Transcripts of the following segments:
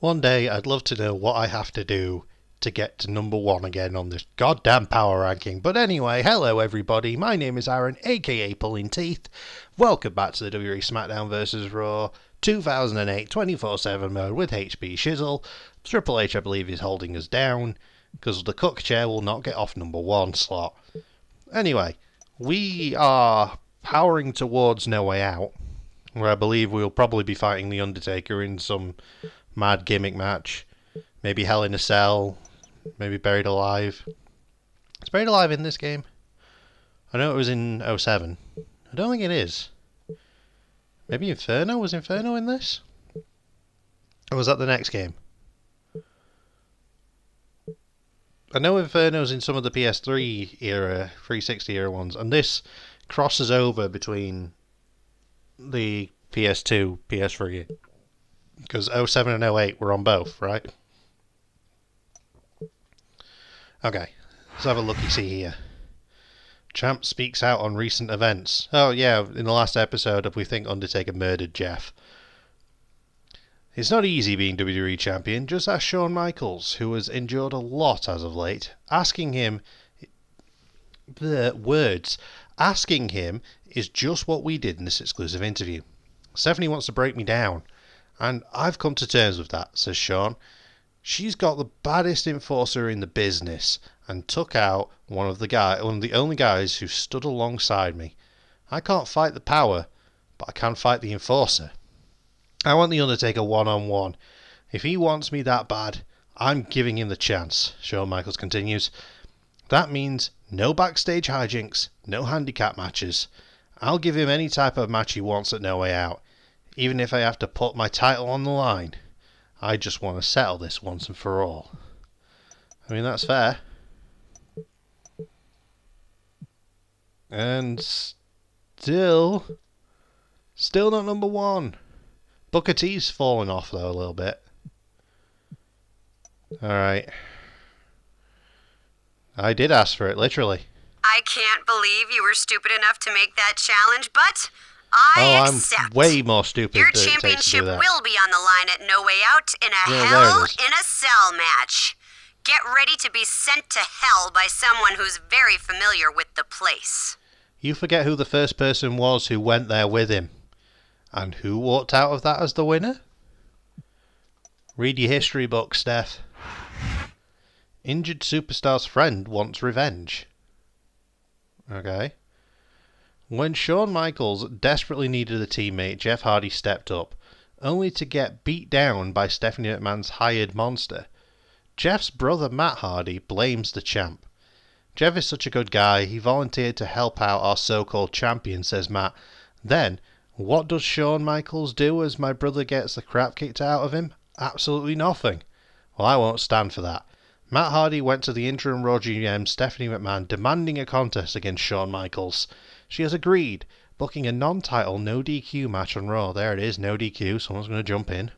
One day I'd love to know what I have to do to get to number one again on this goddamn power ranking. But anyway, hello everybody, my name is Aaron, aka Pulling Teeth. Welcome back to the WWE Smackdown vs. Raw 2008 24/7 mode with HB Shizzle. Triple H, I believe, is holding us down because the Cook chair will not get off number one slot. Anyway, we are powering towards No Way Out, where I believe we'll probably be fighting the Undertaker in some mad gimmick match. Maybe Hell in a Cell. Maybe Buried Alive. Is Buried Alive in this game? I know it was in 07. I don't think it is. Maybe Inferno? Was Inferno in this? Or was that the next game? I know Inferno's in some of the PS3 era, 360 era ones, and this crosses over between the PS2, PS3. Because 07 and 08 were on both, right? Okay, let's have a looky-see here. Champ speaks out on recent events. Oh yeah, in the last episode of We Think Undertaker Murdered Jeff. It's not easy being WWE Champion, just ask Shawn Michaels, who has endured a lot as of late. Asking him is just what we did in this exclusive interview. Stephanie wants to break me down, and I've come to terms with that, says Shawn. She's got the baddest enforcer in the business and took out one of the only guys who stood alongside me. I can't fight the power, but I can fight the enforcer. I want the Undertaker one-on-one. If he wants me that bad, I'm giving him the chance, Shawn Michaels continues. That means no backstage hijinks, no handicap matches. I'll give him any type of match he wants at No Way Out, even if I have to put my title on the line. I just want to settle this once and for all. I mean, that's fair. And still not number one. Booker T's fallen off, though, a little bit. Alright. I did ask for it, literally. I can't believe you were stupid enough to make that challenge, but I accept. I'm way more stupid. Your championship will be on the line at No Way Out in a Hell in a Cell match. Get ready to be sent to hell by someone who's very familiar with the place. You forget who the first person was who went there with him. And who walked out of that as the winner? Read your history book, Steph. Injured superstar's friend wants revenge. Okay. When Shawn Michaels desperately needed a teammate, Jeff Hardy stepped up, only to get beat down by Stephanie McMahon's hired monster. Jeff's brother Matt Hardy blames the champ. Jeff is such a good guy, he volunteered to help out our so-called champion, says Matt. Then, what does Shawn Michaels do as my brother gets the crap kicked out of him? Absolutely nothing. Well, I won't stand for that. Matt Hardy went to the interim Raw GM Stephanie McMahon demanding a contest against Shawn Michaels. She has agreed, booking a non-title no DQ match on Raw. There it is, no DQ, someone's going to jump in.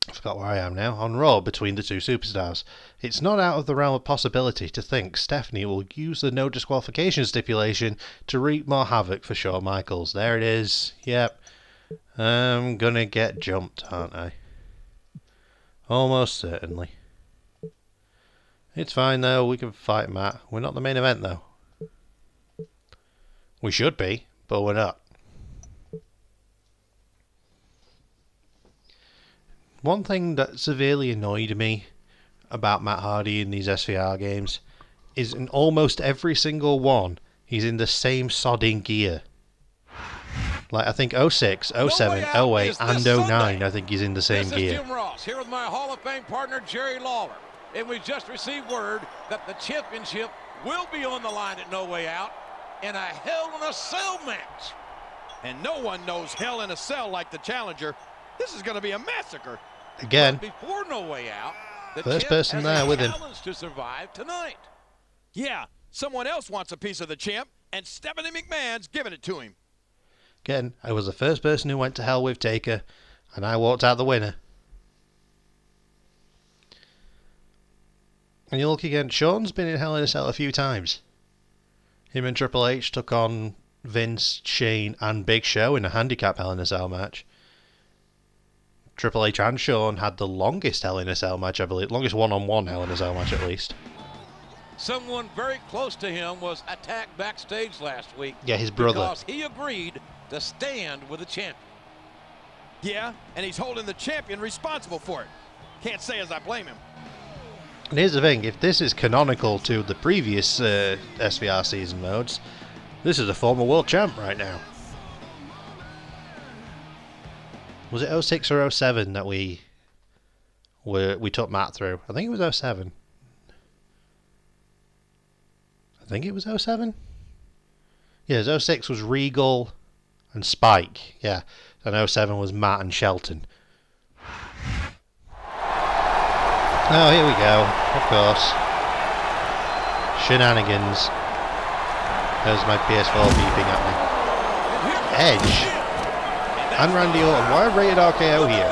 I forgot where I am now. On Raw between the two superstars. It's not out of the realm of possibility to think Stephanie will use the no disqualification stipulation to wreak more havoc for Shawn Michaels. There it is. Yep. I'm gonna get jumped, aren't I? Almost certainly. It's fine though, we can fight Matt. We're not the main event though. We should be, but we're not. One thing that severely annoyed me about Matt Hardy in these SVR games is in almost every single one, he's in the same sodding gear. Like, I think 06, 07, 08, and 09, I think he's in the same gear. This is Jim Ross, here with my Hall of Fame partner, Jerry Lawler. And we just received word that the championship will be on the line at No Way Out in a Hell in a Cell match. And no one knows Hell in a Cell like the challenger. This is going to be a massacre. Again, before No Way Out, the first person there with him. To survive tonight. Yeah, someone else wants a piece of the champ, and Stephanie McMahon's giving it to him. Again, I was the first person who went to hell with Taker, and I walked out the winner. And you look again, Shawn's been in Hell in a Cell a few times. Him and Triple H took on Vince, Shane, and Big Show in a handicap Hell in a Cell match. Triple H and Shawn had the longest Hell in a Cell match, I believe. Longest one-on-one Hell in a Cell match, at least. Someone very close to him was attacked backstage last week. Yeah, his brother. Because he agreed to stand with the champion. Yeah, and he's holding the champion responsible for it. Can't say as I blame him. And here's the thing, if this is canonical to the previous SVR season modes, this is a former world champ right now. Was it 06 or 07 that we took Matt through? I think it was 07. I think it was 07. Yeah, 06 was Regal and Spike. Yeah, and 07 was Matt and Shelton. Oh, here we go. Of course. Shenanigans. There's my PS4 beeping at me. Edge and Randy Orton. Why rated RKO here?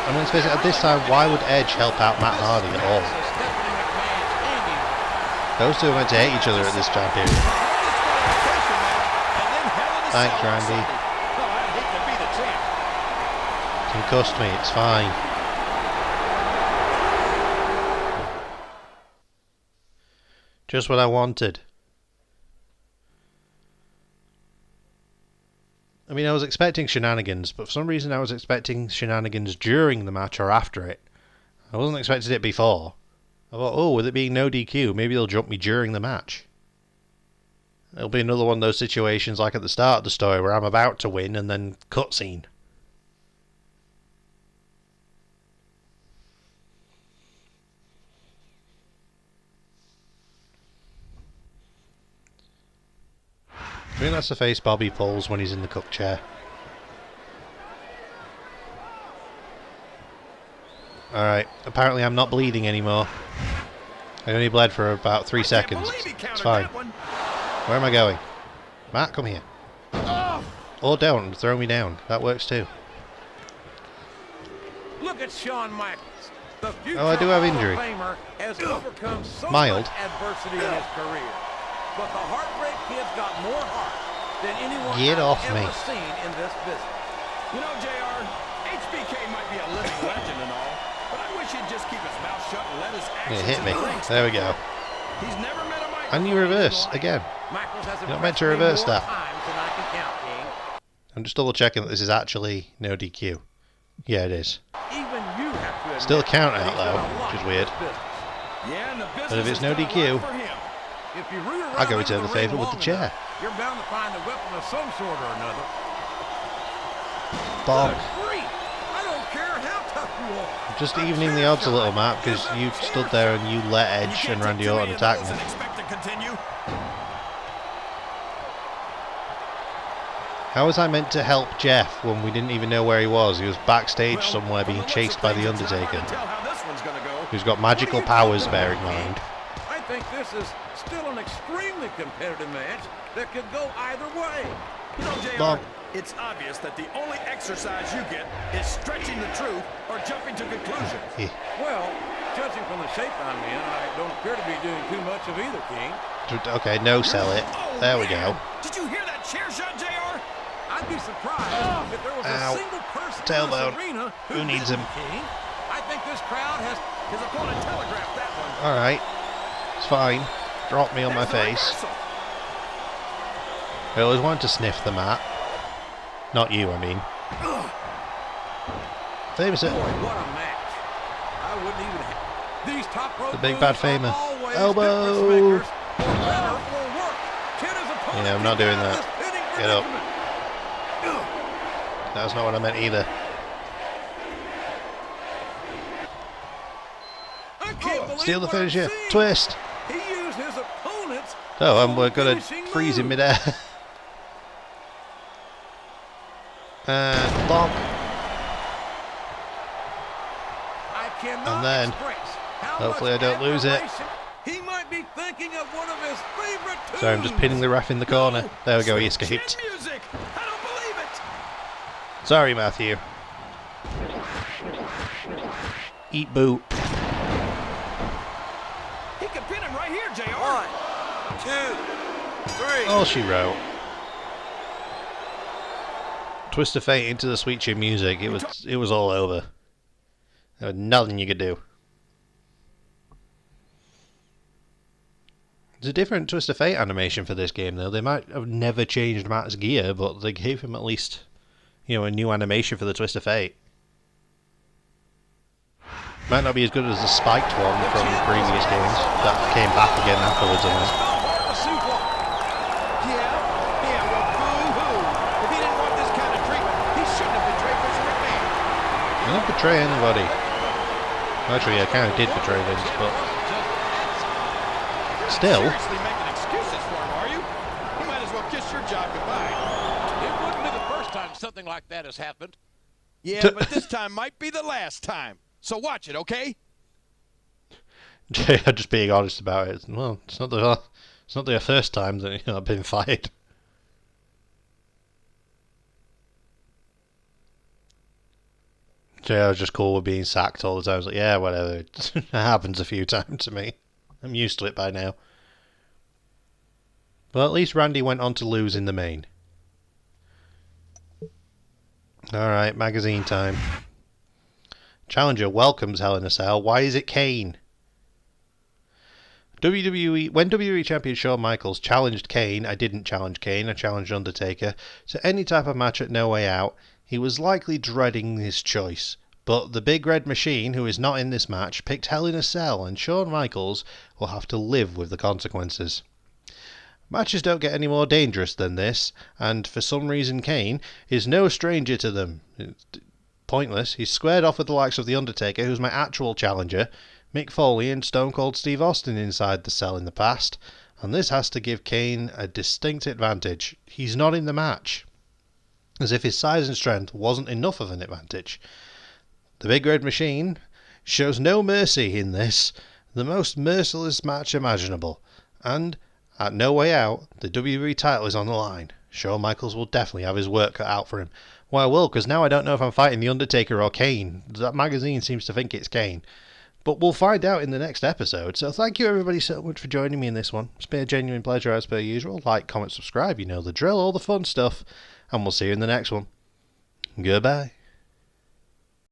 I mean, let's face it, at this time, why would Edge help out Matt Hardy at all? Those two are meant to hate each other at this time period. Thanks, Randy. Concussed me, it's fine. Just what I wanted. I mean, I was expecting shenanigans, but for some reason I was expecting shenanigans during the match or after it. I wasn't expecting it before. I thought, oh, with it being no DQ, maybe they'll jump me during the match. It'll be another one of those situations like at the start of the story where I'm about to win and then cutscene. I think that's the face Bobby pulls when he's in the cook chair. Alright, apparently I'm not bleeding anymore. I only bled for about 3 seconds. It's fine. Where am I going? Matt, come here. Or don't, throw me down. That works too. Look at Shawn Michaels. Oh, I do have injury. Has overcome so Mild. much adversity in his career. But the Heartbreak Kid's got more heart than anyone Get I've off ever me. seen in this business. You know, JR, HBK might be a living legend and all, but I wish he'd just keep his mouth shut and let his actions It hit me. in the ring There we go. He's never met a microphone. And you reverse again. Michaels has You're not meant to impressed me reverse more that. times than I can count, King. I'm just double checking that this is actually no DQ. Yeah, it is. Even you have to admit Still a count out that he's done though, a lot which is in weird. this business. Yeah, and the business But if it's has no done a lot DQ, for him. If you root around I'll go under return the ring favour with the long chair. enough, you're bound to find a weapon of some sort or another. Bonk. Good grief. I don't care how tough you are. Just evening the odds a little, Matt, because you stood there and you let Edge and Randy Orton attack me. How was I meant to help Jeff when we didn't even know where he was? He was backstage somewhere being chased by the Undertaker, who's got magical powers, bear in mind. I think this is still an extremely competitive match that could go either way. You know, JR, Bonk. it's obvious that the only exercise you get is stretching the truth or jumping to conclusions. Yeah. Well, judging from the shape I'm in, I don't appear to be doing too much of either, King. Okay, no sell it. There we go. Did you hear that chair shot, JR? I'd be surprised if there was Ow. a single person Tailbone. in this arena Who needs him? King. I think this crowd has His opponent telegraphed that one. Alright. It's fine. Drop me on my face. I always wanted to sniff the mat. Not you, I mean. Famous Boy, what a match. I wouldn't even have... These top rope The big moves bad are famer. always Elbow. difference makers. For better or worse. Can his opponent Yeah, I'm not get doing out of that. this pitting Get up. predicament? That's not what I meant either. I can't believe Steal the what I'm finisher. seeing. Twist. He used his opponent's Oh, and we're own going to finishing freeze in move. midair. And bonk. I cannot And then, express how hopefully much I don't lose it. admiration he might be thinking of one of his favorite tunes. Sorry, I'm just pinning the ref in the corner. There we go, he escaped. Chin music. I don't believe it. Sorry, Matthew. Eat boot. He could pin him right here, JR. 1, 2, 3. All she wrote. Twist of Fate into the Sweet Chin Music, it was all over. There was nothing you could do. There's a different Twist of Fate animation for this game, though. They might have never changed Matt's gear, but they gave him at least, a new animation for the Twist of Fate. Might not be as good as the spiked one from previous games that came back again afterwards, I think. Yeah, well, boo-hoo. If he didn't want this kind of treatment, he shouldn't have betrayed Mr. McMahon. I didn't betray anybody. Actually, I kind of did betray Vince, but still. Seriously making excuses for him, are you? You might as well kiss your job goodbye. It wouldn't be the first time something like that has happened. Yeah, but this time might be the last time. So watch it, okay? I'm just being honest about it. Well, it's not the first time that I've been fired. I was just cool with being sacked all the time. I was like, yeah, whatever. It happens a few times to me. I'm used to it by now. But at least Randy went on to lose in the main. Alright, magazine time. Challenger welcomes Hell in a Cell. Why is it Kane? When WWE Champion Shawn Michaels challenged Kane, I didn't challenge Kane, I challenged Undertaker, to any type of match at No Way Out, he was likely dreading his choice. But the Big Red Machine, who is not in this match, picked Hell in a Cell, and Shawn Michaels will have to live with the consequences. Matches don't get any more dangerous than this, and for some reason Kane is no stranger to them. It's pointless. He's squared off with the likes of The Undertaker, who's my actual challenger, Mick Foley and Stone Cold Steve Austin inside the cell in the past, and this has to give Kane a distinct advantage. He's not in the match, as if his size and strength wasn't enough of an advantage. The Big Red Machine shows no mercy in this, the most merciless match imaginable, and at No Way Out, the WWE title is on the line. Shawn Michaels will definitely have his work cut out for him. Well, I will, because now I don't know if I'm fighting The Undertaker or Kane. That magazine seems to think it's Kane. But we'll find out in the next episode. So thank you everybody so much for joining me in this one. It's been a genuine pleasure as per usual. Like, comment, subscribe, you know the drill, all the fun stuff. And we'll see you in the next one. Goodbye.